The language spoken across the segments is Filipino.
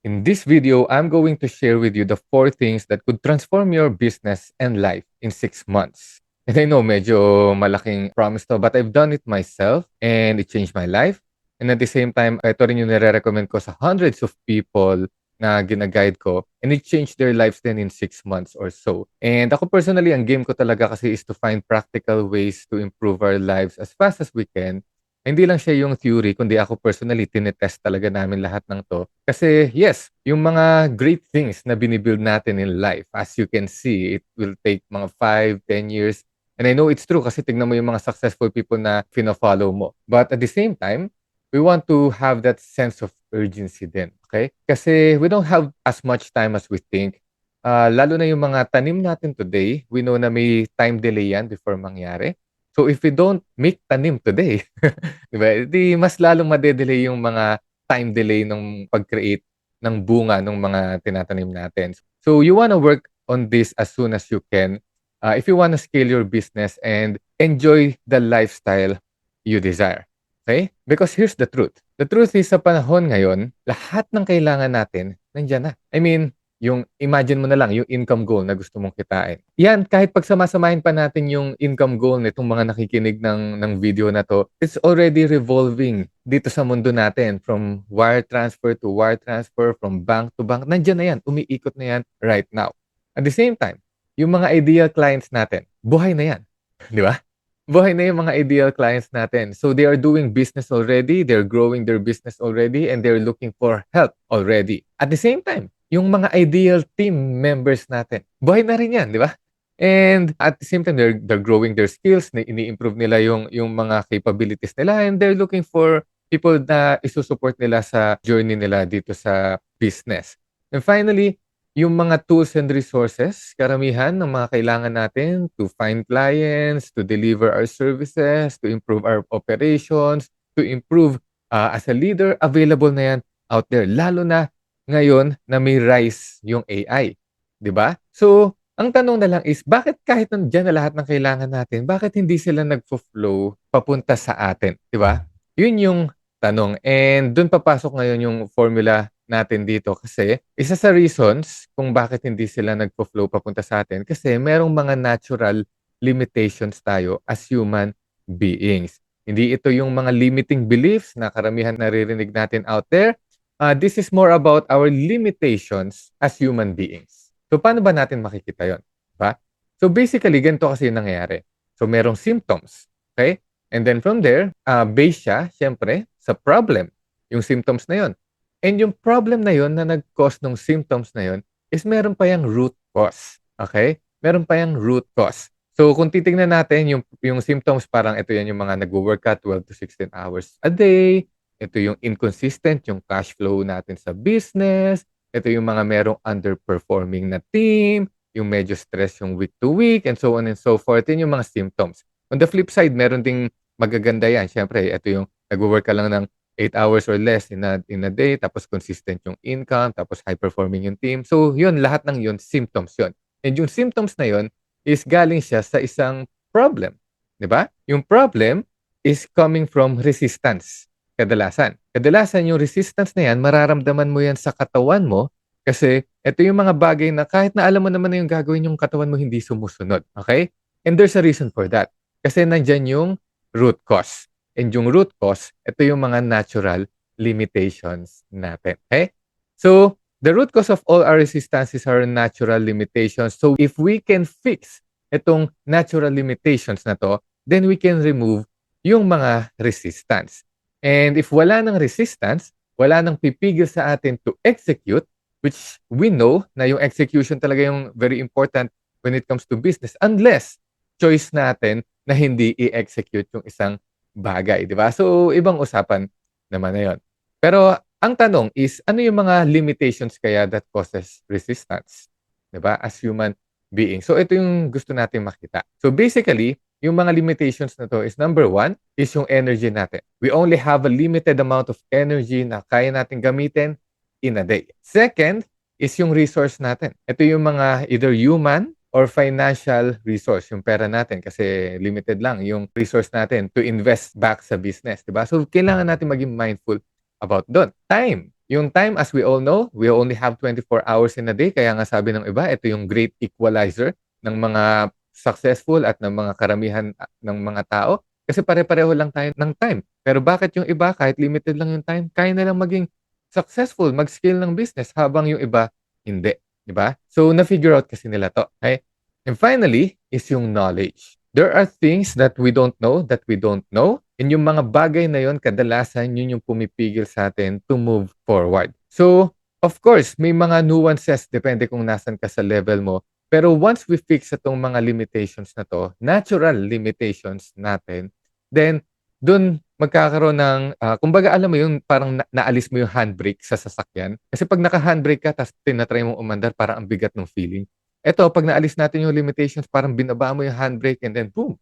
In this video, I'm going to share with you the 4 things that could transform your business and life in 6 months. And I know medyo malaking promise to, but I've done it myself and it changed my life. And at the same time, ito rin yung nire-recommend ko sa hundreds of people na gina-guide ko and it changed their lives then in 6 months or so. And ako personally, ang game ko talaga kasi is to find practical ways to improve our lives as fast as we can. Hindi lang siya yung theory, kundi ako personally, tinetest talaga namin lahat ng 'to. Kasi yes, yung mga great things na bini-build natin in life, as you can see, it will take mga 5, 10 years. And I know it's true kasi tignan mo yung mga successful people na fino-follow mo. But at the same time, we want to have that sense of urgency din, okay? Kasi we don't have as much time as we think. Lalo na yung mga tanim natin today, we know na may time delay yan before mangyari. So if we don't make tanim today, 'di ba, di mas lalong made-delay yung mga time delay nung pag-create ng bunga nung mga tinatanim natin. So you wanna work on this as soon as you can, if you wanna scale your business and enjoy the lifestyle you desire, okay? Because here's the truth. The truth is sa panahon ngayon, lahat ng kailangan natin nandiyan na. I mean, yung imagine mo na lang yung income goal na gusto mong kitain. Yan, kahit pagsama-samahin pa natin yung income goal nitong mga nakikinig ng video na 'to, it's already revolving dito sa mundo natin from wire transfer, from bank to bank. Nandiyan na yan, umiikot na yan right now. At the same time, yung mga ideal clients natin, buhay na yan, 'di ba? Buhay na yung mga ideal clients natin. So they are doing business already, they're growing their business already, and they're looking for help already. At the same time, yung mga ideal team members natin, buhay na rin yan, di ba? And at the same time, they're growing their skills, na ini-improve nila yung mga capabilities nila, and they're looking for people na isusupport nila sa journey nila dito sa business. And finally, yung mga tools and resources, karamihan ng mga kailangan natin to find clients, to deliver our services, to improve our operations, to improve as a leader, available na yan out there. Lalo na ngayon na may rise yung AI, 'di ba? So, ang tanong na lang is bakit kahit nandiyan na lahat ng kailangan natin, bakit hindi sila nagfo-flow papunta sa atin, 'di ba? 'Yun yung tanong. And dun papasok ngayon yung formula natin dito kasi isa sa reasons kung bakit hindi sila nagfo-flow papunta sa atin kasi merong mga natural limitations tayo as human beings. Hindi ito yung mga limiting beliefs na karamihan naririnig natin out there. This is more about our limitations as human beings. So, paano ba natin makikita yon? Diba? So, basically, ganito kasi yung nangyayari. So, merong symptoms. Okay? And then from there, base siya, syempre, sa problem. Yung symptoms na yon. And yung problem na yon na nag-cause ng symptoms na yon is meron pa yung root cause. Okay? Meron pa yung root cause. So, kung titingnan natin yung symptoms, parang ito yan yung mga nag-workout 12 to 16 hours a day. Ito yung inconsistent, yung cash flow natin sa business. Ito yung mga merong underperforming na team, yung medyo stress yung week to week, and so on and so forth. Yun yung mga symptoms. On the flip side, meron ding magaganda yan. Siyempre, ito yung nag-work ka lang ng 8 hours or less in a day, tapos consistent yung income, tapos high-performing yung team. So, yun, lahat ng yun, symptoms yun. And yung symptoms na yun is galing siya sa isang problem. 'Di ba? Yung problem is coming from resistance. Kadalasan yung resistance na yan, mararamdaman mo yan sa katawan mo kasi ito yung mga bagay na kahit na alam mo naman na yung gagawin yung katawan mo hindi sumusunod. Okay? And there's a reason for that. Kasi nandyan yung root cause. And yung root cause, ito yung mga natural limitations natin. Okay? So, the root cause of all our resistances are natural limitations. So, if we can fix itong natural limitations na to, then we can remove yung mga resistance. And if wala ng resistance, wala nang pipigil sa atin to execute, which we know na yung execution talaga yung very important when it comes to business unless choice natin na hindi i-execute yung isang bagay, di ba? So, ibang usapan naman na yun. Pero ang tanong is, ano yung mga limitations kaya that causes resistance? Di ba? As human beings. So, ito yung gusto natin makita. So, basically, yung mga limitations na to is number 1 is yung energy natin. We only have a limited amount of energy na kaya natin gamitin in a day. Second is yung resource natin. Ito yung mga either human or financial resource, yung pera natin kasi limited lang yung resource natin to invest back sa business, 'di ba? So kailangan natin maging mindful about doon. Time. Yung time, as we all know, we only have 24 hours in a day. Kaya nga sabi ng iba, ito yung great equalizer ng mga successful at ng mga karamihan ng mga tao. Kasi pare-pareho lang tayo ng time. Pero bakit yung iba, kahit limited lang yung time, kaya nilang maging successful, mag-scale ng business, habang yung iba, hindi. Di ba? So, na-figure out kasi nila to. Okay? And finally, is yung knowledge. There are things that we don't know that we don't know. And yung mga bagay na yon, kadalasan yun yung pumipigil sa atin to move forward. So, of course, may mga nuances depende kung nasan ka sa level mo. Pero once we fix itong mga limitations na to, natural limitations natin, then dun magkakaroon ng, kumbaga alam mo yung parang naalis mo yung handbrake sa sasakyan. Kasi pag naka-handbrake ka, tapos tinatry mong umandar, parang ang bigat ng feeling. Eto, pag naalis natin yung limitations, parang binaba mo yung handbrake and then boom,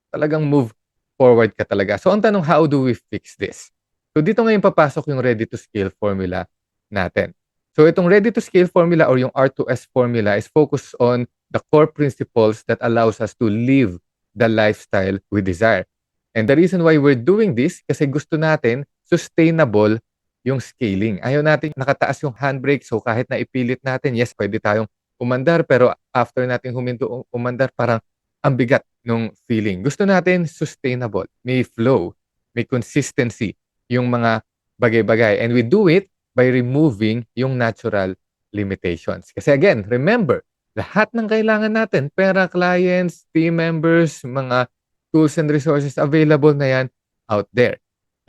talagang move forward ka talaga. So, ang tanong, how do we fix this? So, dito ngayon papasok yung ready-to-scale formula natin. So, itong ready-to-scale formula or yung R2S formula is focused on the core principles that allows us to live the lifestyle we desire. And the reason why we're doing this, kasi gusto natin sustainable yung scaling. Ayaw natin nakataas yung handbrake, so kahit na ipilit natin, yes, pwede tayong umandar, pero after natin huminto umandar, parang ang bigat nung feeling. Gusto natin sustainable, may flow, may consistency yung mga bagay-bagay. And we do it by removing yung natural limitations. Kasi again, remember, lahat ng kailangan natin, pera, clients, team members, mga tools and resources available na yan out there.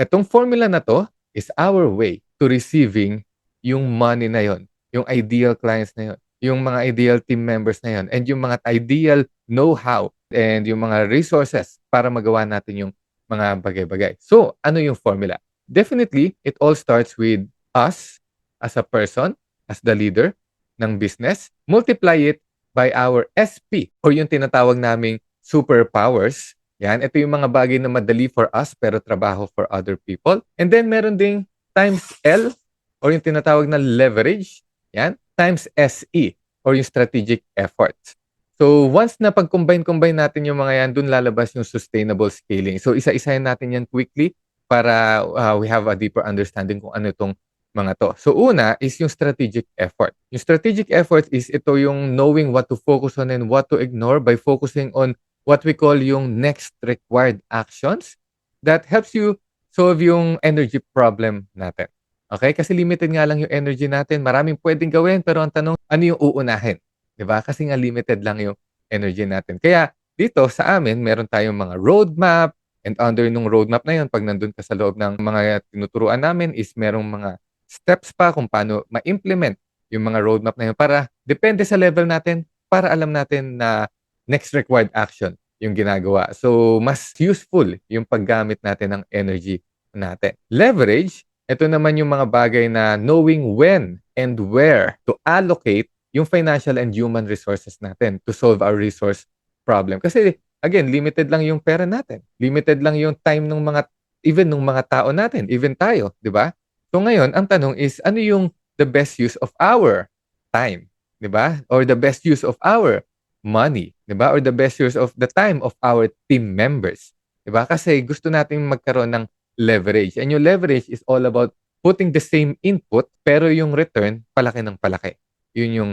Itong formula na to is our way to receiving yung money na yon, yung ideal clients na yon, yung mga ideal team members na yon, and yung mga ideal know-how and yung mga resources para magawa natin yung mga bagay-bagay. So, ano yung formula? Definitely, it all starts with us as a person, as the leader ng business. Multiply it by our SP or yung tinatawag naming superpowers. Yan, ito yung mga bagay na madali for us pero trabaho for other people. And then meron ding times L or yung tinatawag na leverage. Yan, times SE or yung strategic efforts. So once na pag-combine natin yung mga yan, dun lalabas yung sustainable scaling. So isa-isahin natin yan quickly para we have a deeper understanding kung ano itong mga to. So una is yung strategic effort. Yung strategic effort is ito yung knowing what to focus on and what to ignore by focusing on what we call yung next required actions that helps you solve yung energy problem natin. Okay? Kasi limited nga lang yung energy natin. Maraming pwedeng gawin, pero ang tanong, ano yung uunahin? Diba? Kasi nga limited lang yung energy natin. Kaya dito sa amin, meron tayong mga roadmap, and under nung roadmap na yun, pag nandun ka sa loob ng mga tinuturuan namin is merong mga steps pa kung paano ma-implement yung mga roadmap na yun para depende sa level natin, para alam natin na next required action yung ginagawa. So, mas useful yung paggamit natin ng energy natin. Leverage, ito naman yung mga bagay na knowing when and where to allocate yung financial and human resources natin to solve our resource problem. Kasi, again, limited lang yung pera natin. Limited lang yung time ng mga, even ng mga tao natin, even tayo, di ba? So, ngayon, ang tanong is, ano yung the best use of our time? Di ba? Or the best use of our money, 'di ba? Or the best use of the time of our team members, 'di ba? Kasi gusto nating magkaroon ng leverage. And yung leverage is all about putting the same input pero yung return palaki ng palaki. Yun yung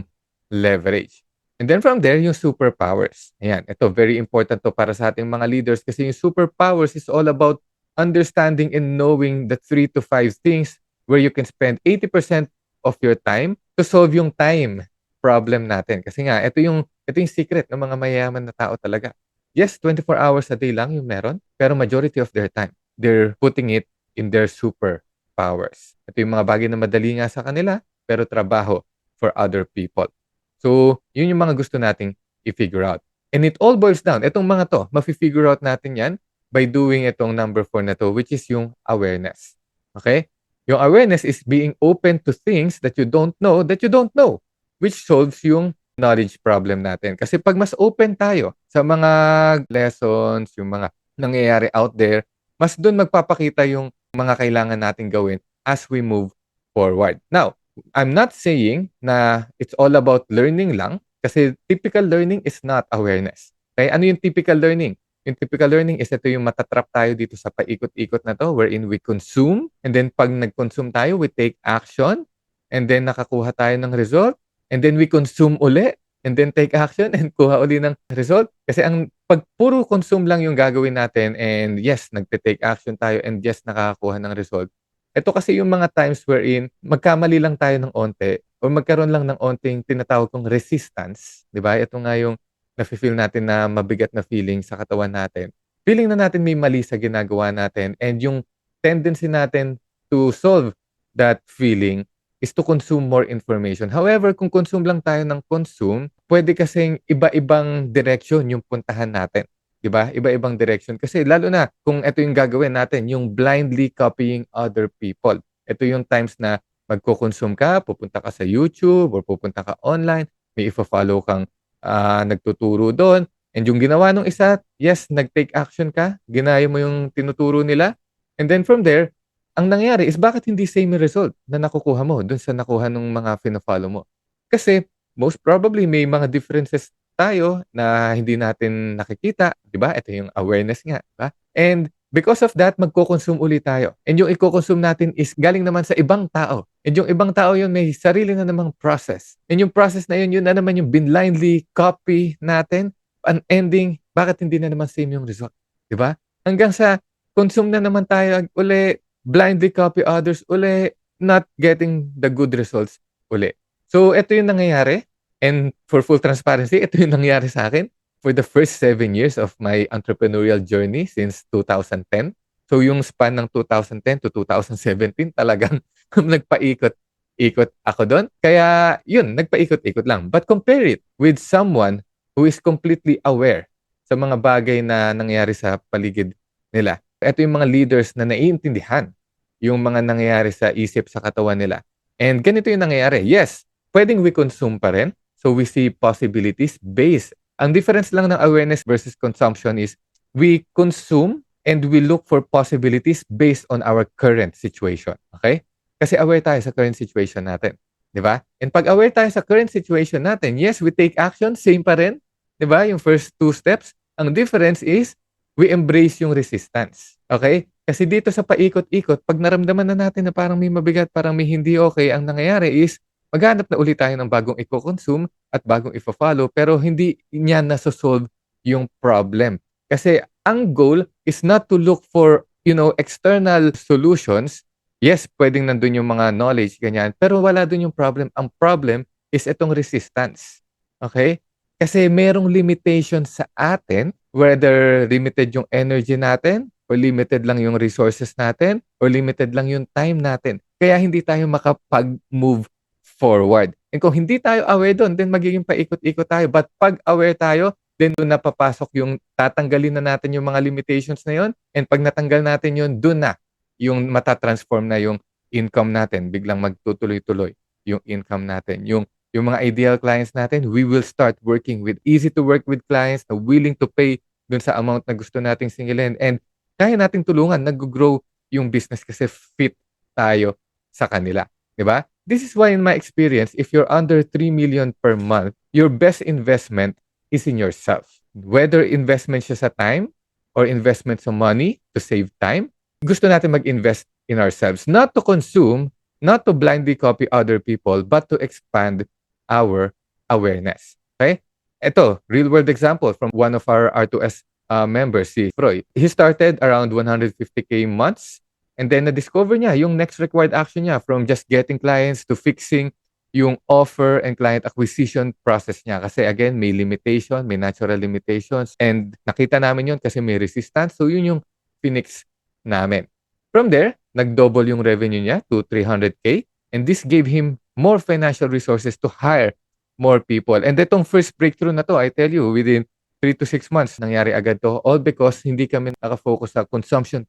leverage. And then from there, yung superpowers. Ayan, ito very important to para sa ating mga leaders kasi yung superpowers is all about understanding and knowing the 3 to 5 things where you can spend 80% of your time to solve yung time problem natin. Kasi nga, ito yung secret ng mga mayayaman na tao talaga. Yes, 24 hours a day lang yung meron, pero majority of their time, they're putting it in their superpowers. Ito yung mga bagay na madali nga sa kanila, pero trabaho for other people. So, yun yung mga gusto nating i-figure out. And it all boils down, itong mga to, mafi-figure out natin yan by doing itong number 4 na to, which is yung awareness. Okay? Yung awareness is being open to things that you don't know, which solves yung knowledge problem natin. Kasi pag mas open tayo sa mga lessons, yung mga nangyayari out there, mas doon magpapakita yung mga kailangan natin gawin as we move forward. Now, I'm not saying na it's all about learning lang kasi typical learning is not awareness. Okay? Ano yung typical learning? Yung typical learning is ito yung matatrap tayo dito sa paikot-ikot na 'to wherein we consume and then 'pag nag-consume tayo, we take action and then nakakuha tayo ng result and then we consume uli and then take action and kuha uli ng result. Kasi 'pag puro consume lang yung gagawin natin and yes, nagte-take action tayo and yes, nakakakuha ng result. Ito kasi yung mga times wherein magkamali lang tayo ng onte o magkaroon lang ng onting tinatawag kong resistance, 'di ba? Ito nga yung nafi-feel natin na mabigat na feeling sa katawan natin. Feeling na natin may mali sa ginagawa natin and yung tendency natin to solve that feeling is to consume more information. However, kung consume lang tayo ng consume, pwede kasing iba-ibang direction yung puntahan natin. 'Di ba? Iba-ibang direction. Kasi lalo na kung ito yung gagawin natin, yung blindly copying other people. Ito yung times na magko-consume ka, pupunta ka sa YouTube or pupunta ka online, may ifo-follow kang nagtuturo do'n and yung ginawa nung isa, yes, nag-take action ka, ginaya mo yung tinuturo nila and then from there, ang nangyari is bakit hindi same yung result na nakukuha mo dun sa nakuha nung mga fina-follow mo? Kasi most probably may mga differences tayo na hindi natin nakikita, 'di ba? Ito yung awareness nga, 'di ba? And because of that, magko-consume ulit tayo. And yung iko-consume natin is galing naman sa ibang tao. And yung ibang tao yun may sarili na namang process. And yung process na yun, yun na naman yung blindly copy natin. Ang ending, bakit hindi na naman same yung result? 'Di ba? Hanggang sa consume na naman tayo uli, blindly copy others uli, not getting the good results uli. So, ito yung nangyayari. And for full transparency, ito yung nangyari sa akin for the first 7 years of my entrepreneurial journey since 2010. So, yung span ng 2010 to 2017 talagang nagpaikot-ikot ako dun. Kaya yun, nagpaikot-ikot lang. But compare it with someone who is completely aware sa mga bagay na nangyayari sa paligid nila. Ito yung mga leaders na naiintindihan yung mga nangyayari sa isip, sa katawan nila. And ganito yung nangyayari. Yes, pwedeng we consume pa rin. So we see possibilities based. Ang difference lang ng awareness versus consumption is we consume and we look for possibilities based on our current situation. Okay? Kasi aware tayo sa current situation natin. Di ba? And pag aware tayo sa current situation natin, yes, we take action, same pa rin. Di ba? Yung first two steps. Ang difference is we embrace yung resistance. Okay? Kasi dito sa paikot-ikot, pag naramdaman na natin na parang may mabigat, parang may hindi okay, ang nangyayari is maghanap na ulit tayo ng bagong i-consume at bagong i-follow pero hindi niya nasosolve yung problem. Kasi ang goal is not to look for, external solutions. Yes, pwedeng nandun yung mga knowledge, ganyan, pero wala dun yung problem. Ang problem is itong resistance. Okay? Kasi merong limitation sa atin, whether limited yung energy natin, or limited lang yung resources natin, or limited lang yung time natin. Kaya hindi tayo makapag-move forward. And kung hindi tayo aware doon, then magiging paikot-ikot tayo. But pag aware tayo, then doon na papasok yung tatanggalin na natin yung mga limitations na yon. And pag natanggal natin yun, doon na yung matatransform na yung income natin. Biglang magtutuloy-tuloy yung income natin. Yung mga ideal clients natin, we will start working with easy to work with clients na willing to pay dun sa amount na gusto nating singilin. And kaya nating tulungan, nag-grow yung business kasi fit tayo sa kanila. Diba? This is why in my experience, if you're under 3 million per month, your best investment is in yourself. Whether investment siya sa time or investment sa money to save time, gusto natin mag-invest in ourselves. Not to consume, not to blindly copy other people, but to expand our awareness. Okay? Ito, real-world example from one of our R2S members, si Froy. He started around 150K months. And then, na-discover niya yung next required action niya from just getting clients to fixing yung offer and client acquisition process niya. Kasi again, may limitation, may natural limitations. And nakita namin yun kasi may resistance. So, yun yung finix namin. From there, nag-double yung revenue niya to 300K. And this gave him more financial resources to hire more people. And itong first breakthrough na to, I tell you, within 3 to 6 months, nangyari agad to. All because hindi kami nakafocus sa consumption,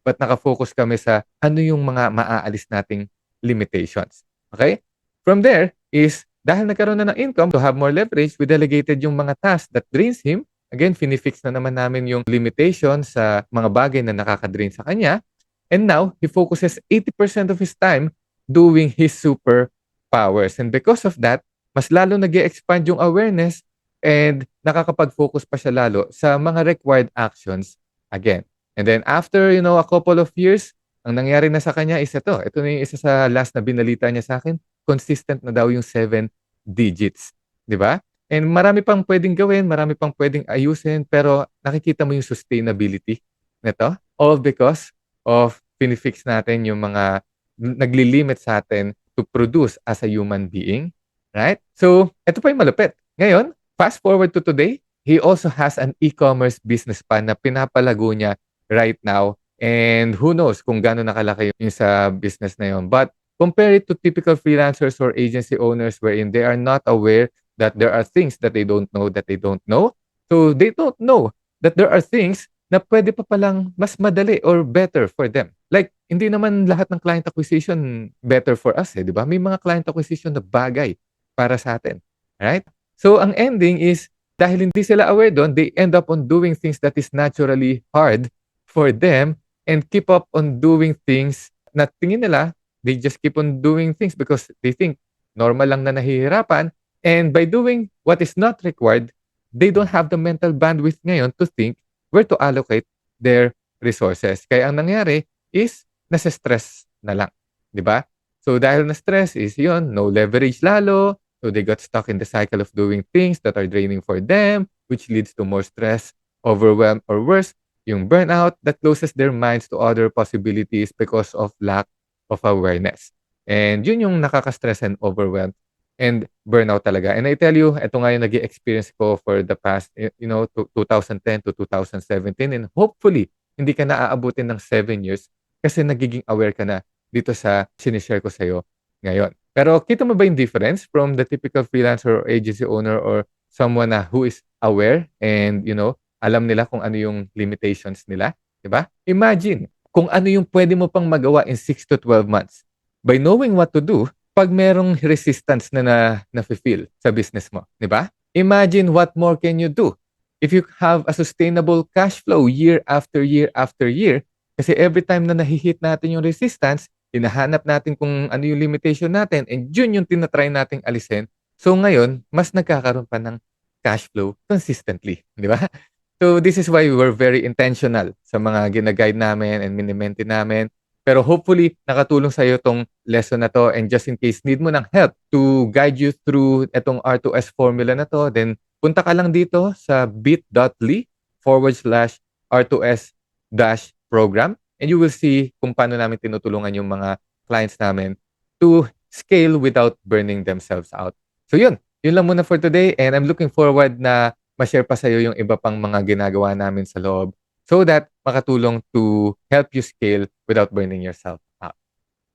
but nakafocus kami sa ano yung mga maaalis nating limitations. Okay? From there is, dahil nagkaroon na ng income to have more leverage, we delegated yung mga tasks that drains him. Again, finifix na naman namin yung limitations sa mga bagay na nakaka-drain sa kanya. And now, he focuses 80% of his time doing his superpowers. And because of that, mas lalo nag-expand yung awareness and nakakapag-focus pa siya lalo sa mga required actions again. And then after, a couple of years, ang nangyari na sa kanya is ito. Ito na yung isa sa last na binalita niya sa akin. Consistent na daw yung 7 digits. Di ba? And marami pang pwedeng gawin, marami pang pwedeng ayusin, pero nakikita mo yung sustainability nito. All because of pinifix natin yung mga nagli-limit sa atin to produce as a human being. Right? So, ito pa yung malupit. Ngayon, fast forward to today, he also has an e-commerce business pa na pinapalago niya right now. And who knows kung gaano nakalaki yung sa business na yun. But compare it to typical freelancers or agency owners wherein they are not aware that there are things that they don't know that they don't know. So they don't know that there are things na pwede pa palang mas madali or better for them. Like, hindi naman lahat ng client acquisition better for us di ba? May mga client acquisition na bagay para sa atin. Right? So ang ending is, dahil hindi sila aware doon, they end up on doing things that is naturally hard for them and keep up on doing things na tingin nila, they just keep on doing things because they think normal lang na nahihirapan. And by doing what is not required, they don't have the mental bandwidth ngayon to think where to allocate their resources. Kaya ang nangyari is, nasa-stress na lang. Di ba? So dahil na-stress is yun, no leverage lalo. So they got stuck in the cycle of doing things that are draining for them, which leads to more stress, overwhelm, or worse, yung burnout that closes their minds to other possibilities because of lack of awareness. And yun yung nakaka-stress and overwhelm and burnout talaga. And I tell you, ito nga yung nag-experience ko for the past, 2010 to 2017. And hopefully, hindi ka na aabutin ng 7 years kasi nagiging aware ka na dito sa sinishare ko sa'yo ngayon. Pero kita mo ba yung difference from the typical freelancer or agency owner or someone na who is aware and, alam nila kung ano yung limitations nila, 'di ba? Imagine kung ano yung pwede mo pang magawa in 6 to 12 months. By knowing what to do, pag merong resistance na nafe-feel sa business mo, 'di ba? Imagine what more can you do if you have a sustainable cash flow year after year after year. Kasi every time na nahi-hit natin yung resistance, hinahanap natin kung ano yung limitation natin and yun yung tinatry nating alisin. So ngayon, mas nagkakaroon pa ng cash flow consistently, di ba? So this is why we were very intentional sa mga gina-guide namin and mini-maintain namin. Pero hopefully, nakatulong sa iyo tong lesson na to, and just in case need mo ng help to guide you through etong R2S formula na to, then punta ka lang dito sa bit.ly/R2S-program and you will see kung paano namin tinutulungan yung mga clients namin to scale without burning themselves out. So yun lang muna for today, and I'm looking forward na ma-share pa sa'yo yung iba pang mga ginagawa namin sa loob so that makatulong to help you scale without burning yourself